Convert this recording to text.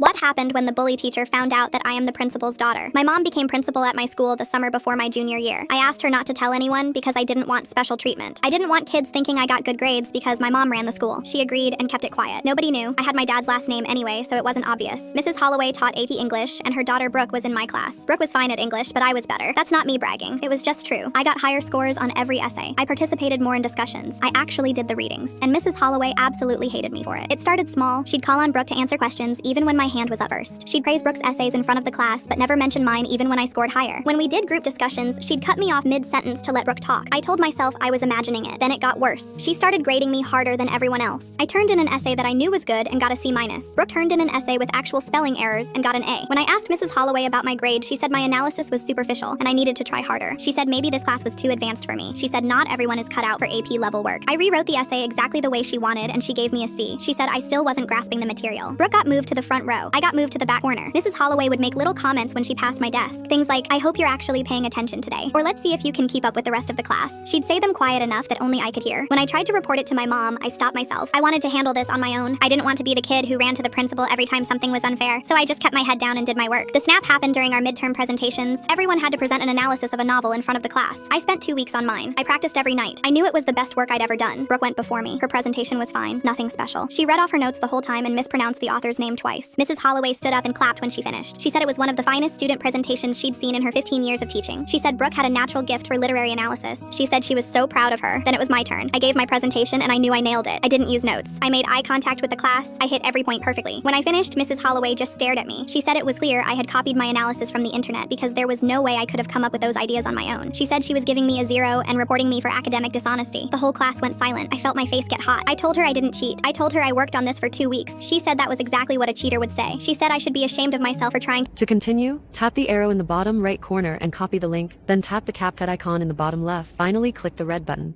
What happened when the bully teacher found out that I am the principal's daughter? My mom became principal at my school the summer before my junior year. I asked her not to tell anyone because I didn't want special treatment. I didn't want kids thinking I got good grades because my mom ran the school. She agreed and kept it quiet. Nobody knew. I had my dad's last name anyway, so it wasn't obvious. Mrs. Holloway taught AP English, and her daughter Brooke was in my class. Brooke was fine at English, but I was better. That's not me bragging. It was just true. I got higher scores on every essay. I participated more in discussions. I actually did the readings. And Mrs. Holloway absolutely hated me for it. It started small. She'd call on Brooke to answer questions even when my hand was up first. She'd praise Brooke's essays in front of the class, but never mention mine even when I scored higher. When we did group discussions, she'd cut me off mid-sentence to let Brooke talk. I told myself I was imagining it. Then it got worse. She started grading me harder than everyone else. I turned in an essay that I knew was good and got a C-. Brooke turned in an essay with actual spelling errors and got an A. When I asked Mrs. Holloway about my grade, she said my analysis was superficial and I needed to try harder. She said maybe this class was too advanced for me. She said not everyone is cut out for AP level work. I rewrote the essay exactly the way she wanted and she gave me a C. She said I still wasn't grasping the material. Brooke got moved to the front row. I got moved to the back corner. Mrs. Holloway would make little comments when she passed my desk. Things like, I hope you're actually paying attention today, or let's see if you can keep up with the rest of the class. She'd say them quiet enough that only I could hear. When I tried to report it to my mom, I stopped myself. I wanted to handle this on my own. I didn't want to be the kid who ran to the principal every time something was unfair, so I just kept my head down and did my work. The snap happened during our midterm presentations. Everyone had to present an analysis of a novel in front of the class. I spent 2 weeks on mine. I practiced every night. I knew it was the best work I'd ever done. Brooke went before me. Her presentation was fine. Nothing special. She read off her notes the whole time and mispronounced the author's name twice. Mrs. Holloway stood up and clapped when she finished. She said it was one of the finest student presentations she'd seen in her 15 years of teaching. She said Brooke had a natural gift for literary analysis. She said she was so proud of her. Then it was my turn. I gave my presentation and I knew I nailed it. I didn't use notes. I made eye contact with the class. I hit every point perfectly. When I finished, Mrs. Holloway just stared at me. She said it was clear I had copied my analysis from the internet because there was no way I could have come up with those ideas on my own. She said she was giving me a 0 and reporting me for academic dishonesty. The whole class went silent. I felt my face get hot. I told her I didn't cheat. I told her I worked on this for 2 weeks. She said that was exactly what a cheater would say. She said I should be ashamed of myself for trying. To continue, tap the arrow in the bottom right corner and copy the link, then tap the CapCut icon in the bottom left. Finally, click the red button.